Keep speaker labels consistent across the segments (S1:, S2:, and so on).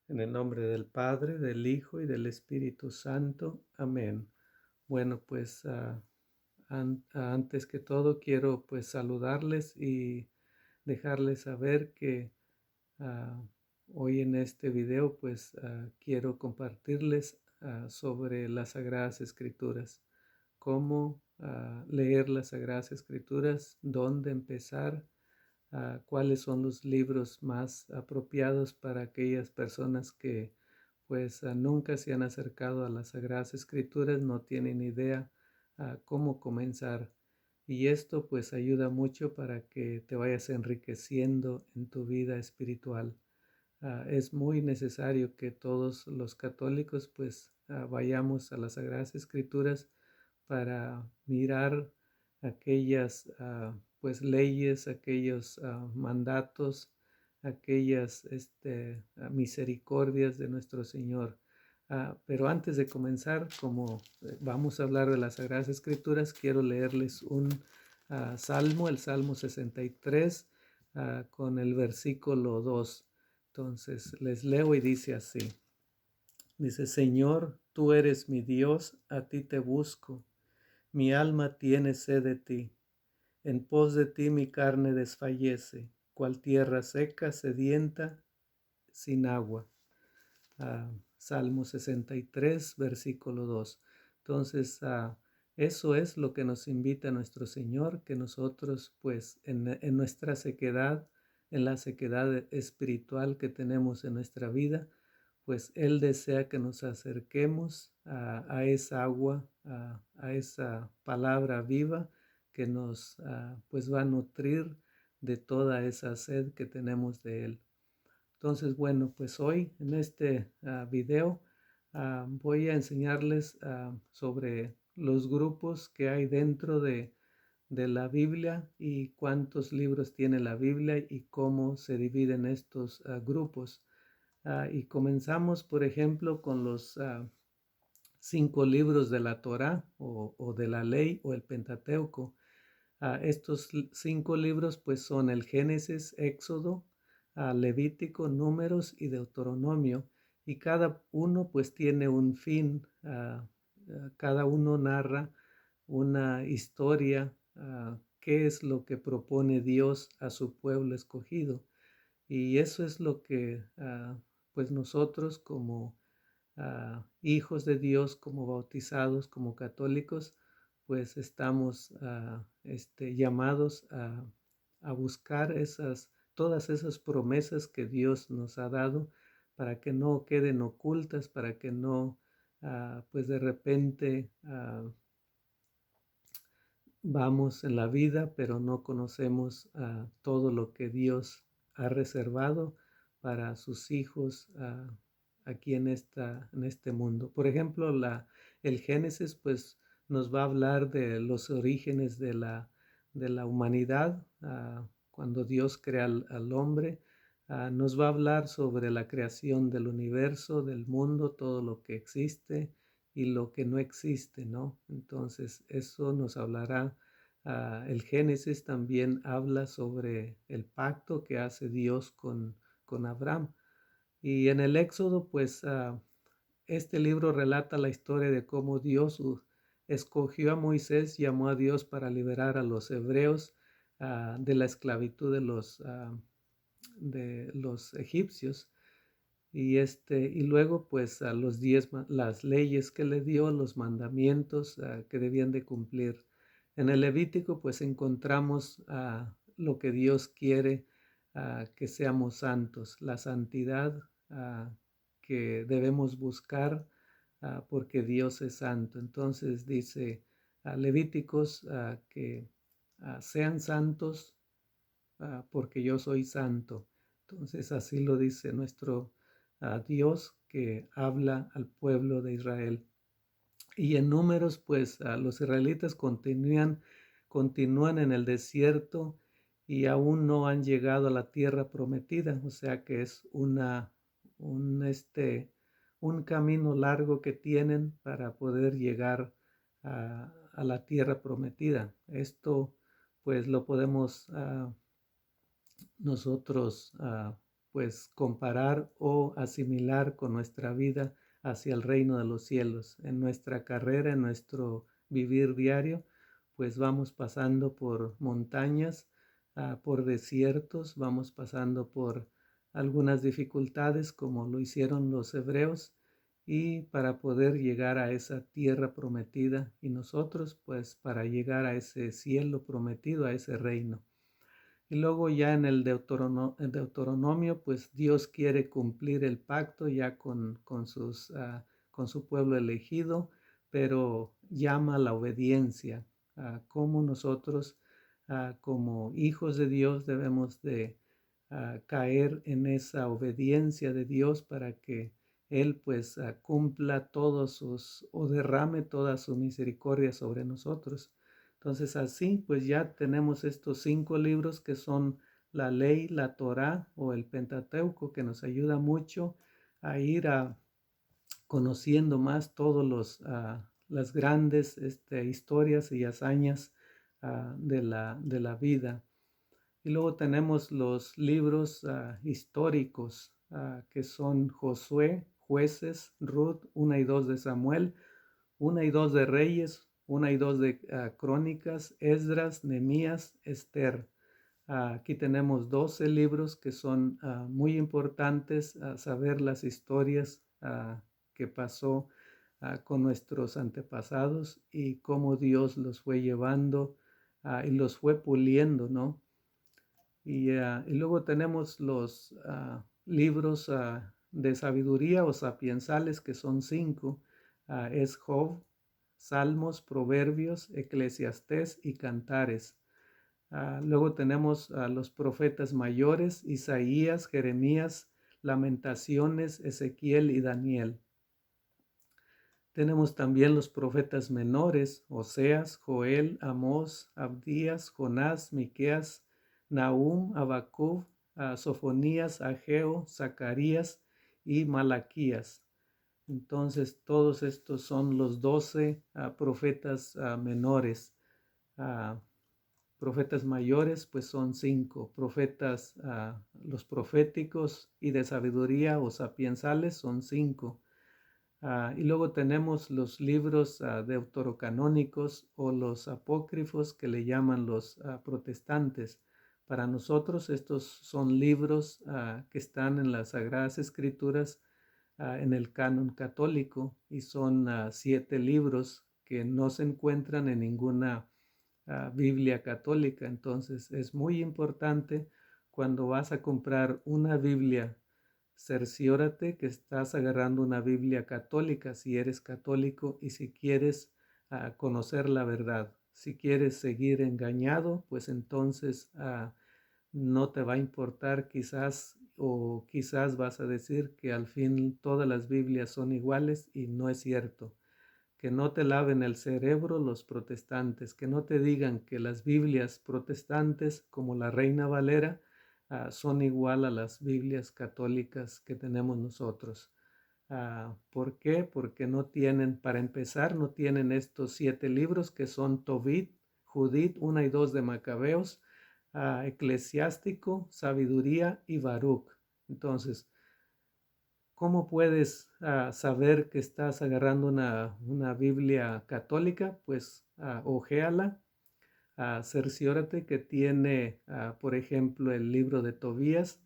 S1: En el nombre del Padre, del Hijo y del Espíritu Santo. Amén. Bueno, pues antes que todo quiero pues saludarles y dejarles saber que ah, hoy en este video pues quiero compartirles sobre las Sagradas Escrituras, cómo leer las Sagradas Escrituras, dónde empezar, cuáles son los libros más apropiados para aquellas personas que pues nunca se han acercado a las Sagradas Escrituras, no tienen idea cómo comenzar. Y esto pues ayuda mucho para que te vayas enriqueciendo en tu vida espiritual. Es muy necesario que todos los católicos pues vayamos a las Sagradas Escrituras para mirar aquellas pues leyes, aquellos mandatos, aquellas misericordias de nuestro Señor. Pero antes de comenzar, como vamos a hablar de las Sagradas Escrituras, quiero leerles un salmo, el Salmo 63, con el versículo 2. Entonces les leo y dice así. Dice: Señor, tú eres mi Dios, a ti te busco. Mi alma tiene sed de ti. En pos de ti mi carne desfallece, cual tierra seca, sedienta, sin agua. Salmo 63, versículo 2. Entonces, eso es lo que nos invita nuestro Señor, que nosotros, pues, en nuestra sequedad, en la sequedad espiritual que tenemos en nuestra vida, pues Él desea que nos acerquemos a esa agua, a esa palabra viva que nos, pues, va a nutrir de toda esa sed que tenemos de Él. Entonces, bueno, pues hoy en este video voy a enseñarles sobre los grupos que hay dentro de la Biblia y cuántos libros tiene la Biblia y cómo se dividen estos grupos. Y comenzamos, por ejemplo, con los 5 libros de la Torá o de la ley o el Pentateuco. Estos 5 libros pues son el Génesis, Éxodo, Levítico, Números y Deuteronomio, y cada uno pues tiene un fin. Cada uno narra una historia, qué es lo que propone Dios a su pueblo escogido, y eso es lo que pues nosotros como hijos de Dios, como bautizados, como católicos, pues estamos llamados a buscar todas esas promesas que Dios nos ha dado para que no queden ocultas, para que no, pues de repente vamos en la vida, pero no conocemos todo lo que Dios ha reservado para sus hijos aquí en este mundo. Por ejemplo, el Génesis pues nos va a hablar de los orígenes de la humanidad, cuando Dios crea al hombre. Nos va a hablar sobre la creación del universo, del mundo, todo lo que existe y lo que no existe, ¿no? Entonces, eso nos hablará. El Génesis también habla sobre el pacto que hace Dios con Abraham. Y en el Éxodo, pues, este libro relata la historia de cómo Dios escogió a Moisés, llamó a Dios para liberar a los hebreos de la esclavitud de los egipcios. Y luego pues las leyes que le dio, los mandamientos que debían de cumplir. En el Levítico pues encontramos lo que Dios quiere, que seamos santos, la santidad que debemos buscar, porque Dios es santo. Entonces dice Levíticos que sean santos porque yo soy santo. Entonces así lo dice nuestro Dios, que habla al pueblo de Israel. Y en Números, pues los israelitas continúan en el desierto y aún no han llegado a la tierra prometida. O sea que es un camino largo que tienen para poder llegar a la tierra prometida. Esto pues lo podemos nosotros pues comparar o asimilar con nuestra vida hacia el reino de los cielos. En nuestra carrera, en nuestro vivir diario, pues vamos pasando por montañas, por desiertos, vamos pasando por algunas dificultades como lo hicieron los hebreos, y para poder llegar a esa tierra prometida, y nosotros pues para llegar a ese cielo prometido, a ese reino. Y luego ya en el Deuteronomio, pues Dios quiere cumplir el pacto ya con su pueblo elegido, pero llama a la obediencia. Como nosotros, como hijos de Dios, debemos de caer en esa obediencia de Dios para que Él pues cumpla todos o derrame toda su misericordia sobre nosotros. Entonces así pues ya tenemos estos 5 libros que son la ley, la Torá o el Pentateuco, que nos ayuda mucho a ir conociendo más todos las grandes historias y hazañas de la vida. Y luego tenemos los libros históricos, que son Josué, Jueces, Ruth, 1 y 2 de Samuel, 1 y 2 de Reyes, 1 y 2 de Crónicas, Esdras, Nehemías, Esther. Aquí tenemos 12 libros que son muy importantes, saber las historias que pasó con nuestros antepasados y cómo Dios los fue llevando y los fue puliendo, ¿no? Y luego tenemos los libros de sabiduría o sapiensales, que son 5. Es Job, Salmos, Proverbios, Eclesiastés y Cantares. Luego tenemos los profetas mayores, Isaías, Jeremías, Lamentaciones, Ezequiel y Daniel. Tenemos también los profetas menores, Oseas, Joel, Amós, Abdías, Jonás, Miqueas, Nahum, Habacuc, Sofonías, Ageo, Zacarías y Malaquías. Entonces todos estos son los 12 profetas menores. Profetas mayores pues son 5. Profetas, los proféticos y de sabiduría o sapiensales son 5. Y luego tenemos los libros deuterocanónicos o los apócrifos, que le llaman los protestantes. Para nosotros estos son libros que están en las Sagradas Escrituras, en el canon católico, y son 7 libros que no se encuentran en ninguna Biblia católica. Entonces es muy importante, cuando vas a comprar una Biblia, cerciórate que estás agarrando una Biblia católica si eres católico y si quieres conocer la verdad. Si quieres seguir engañado, pues entonces no te va a importar quizás, o quizás vas a decir que al fin todas las Biblias son iguales, y no es cierto. Que no te laven el cerebro los protestantes, que no te digan que las Biblias protestantes como la Reina Valera son igual a las Biblias católicas que tenemos nosotros. ¿Por qué? Porque no tienen, para empezar, no tienen estos 7 libros que son Tobit, Judith, 1 y 2 de Macabeos, Eclesiástico, Sabiduría y Baruch. Entonces, ¿cómo puedes saber que estás agarrando una Biblia católica? Pues ojéala, cerciórate que tiene, por ejemplo, el libro de Tobías,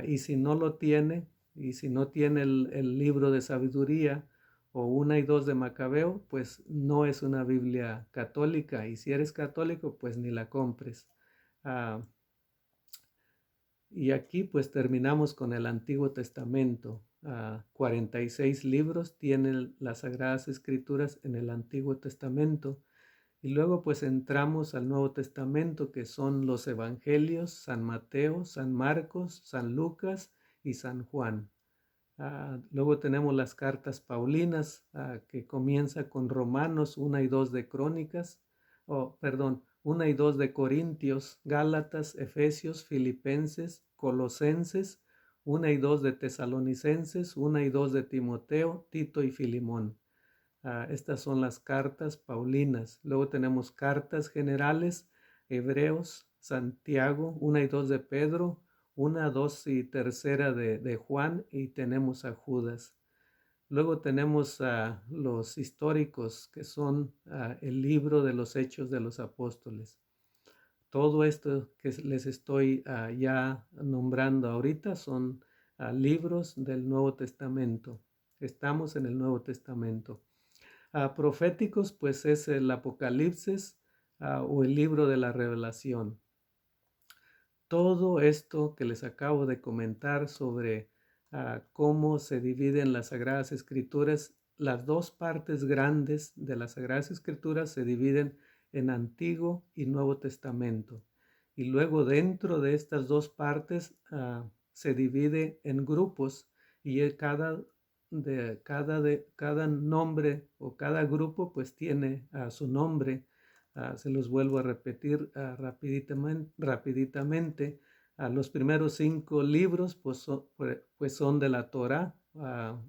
S1: y si no lo tiene, y si no tiene el libro de sabiduría o 1 y 2 de Macabeo, pues no es una Biblia católica, y si eres católico, pues ni la compres. Y aquí pues terminamos con el Antiguo Testamento. 46 libros tienen las Sagradas Escrituras en el Antiguo Testamento. Y luego pues entramos al Nuevo Testamento, que son los Evangelios, San Mateo, San Marcos, San Lucas y San Juan. Luego tenemos las cartas paulinas, que comienza con Romanos, 1 y 2 de Crónicas, 1 y 2 de Corintios, Gálatas, Efesios, Filipenses, Colosenses, 1 y 2 de Tesalonicenses, 1 y 2 de Timoteo, Tito y Filimón. Estas son las cartas paulinas. Luego tenemos cartas generales, Hebreos, Santiago, 1 y 2 de Pedro, 1, 2 y tercera de Juan y tenemos a Judas. Luego tenemos a los históricos, que son el libro de los Hechos de los Apóstoles. Todo esto que les estoy ya nombrando ahorita son libros del Nuevo Testamento. Estamos en el Nuevo Testamento. Proféticos, pues es el Apocalipsis o el libro de la Revelación. Todo esto que les acabo de comentar sobre cómo se dividen las Sagradas Escrituras, las dos partes grandes de las Sagradas Escrituras se dividen en Antiguo y Nuevo Testamento. Y luego dentro de estas dos partes se divide en grupos y cada nombre o cada grupo pues tiene su nombre. Se los vuelvo a repetir rapiditamente. Los primeros 5 libros pues son de la Torá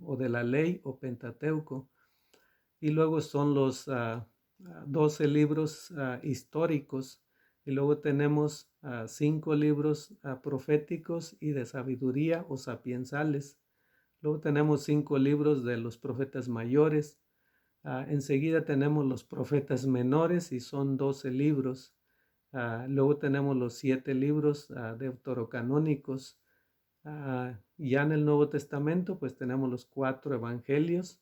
S1: o de la ley o Pentateuco. Y luego son los 12 libros históricos. Y luego tenemos 5 libros proféticos y de sabiduría o sapiensales. Luego tenemos 5 libros de los profetas mayores. Enseguida tenemos los profetas menores y son 12 libros. Luego tenemos los 7 libros deuterocanónicos. Ya en el Nuevo Testamento pues tenemos los 4 evangelios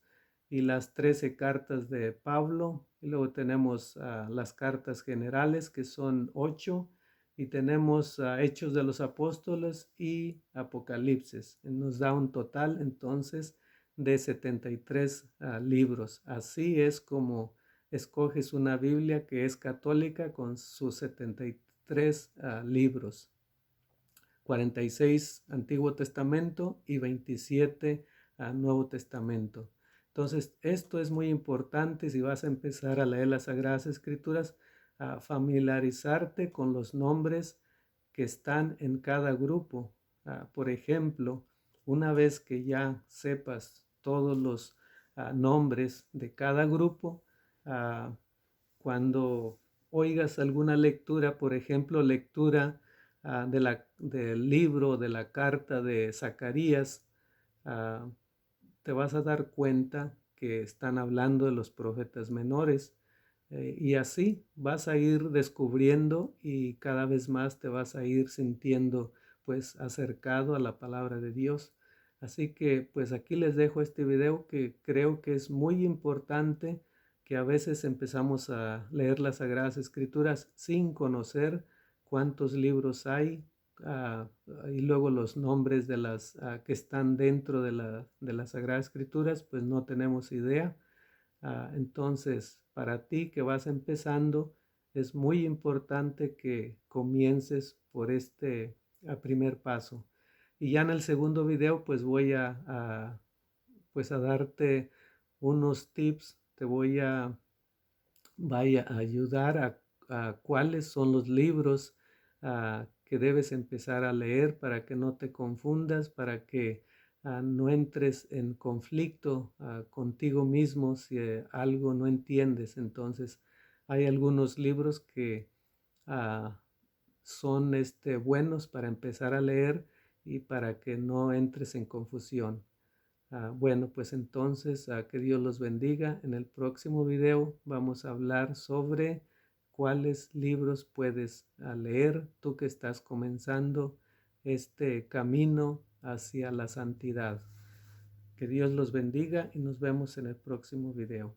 S1: y las 13 cartas de Pablo. Y luego tenemos las cartas generales, que son 8. Y tenemos Hechos de los Apóstoles y Apocalipsis. Nos da un total entonces de 73 libros. Así es como escoges una Biblia que es católica con sus 73 libros. 46 Antiguo Testamento y 27 Nuevo Testamento. Entonces, esto es muy importante si vas a empezar a leer las Sagradas Escrituras, a familiarizarte con los nombres que están en cada grupo. Por ejemplo, una vez que ya sepas todos los nombres de cada grupo, cuando oigas alguna lectura, por ejemplo, lectura del libro, de la carta de Zacarías, te vas a dar cuenta que están hablando de los profetas menores. Y así vas a ir descubriendo y cada vez más te vas a ir sintiendo pues acercado a la palabra de Dios. Así que pues aquí les dejo este video que creo que es muy importante, que a veces empezamos a leer las Sagradas Escrituras sin conocer cuántos libros hay y luego los nombres de las que están dentro de las Sagradas Escrituras, pues no tenemos idea. Entonces, para ti que vas empezando, es muy importante que comiences por este primer paso. Y ya en el segundo video, pues voy pues a darte unos tips, te voy a ayudar a cuáles son los libros que debes empezar a leer para que no te confundas, para que no entres en conflicto contigo mismo si algo no entiendes. Entonces, hay algunos libros que son buenos para empezar a leer y para que no entres en confusión. Bueno, pues entonces que Dios los bendiga. En el próximo video vamos a hablar sobre cuáles libros puedes leer tú que estás comenzando este camino hacia la santidad. Que Dios los bendiga y nos vemos en el próximo video.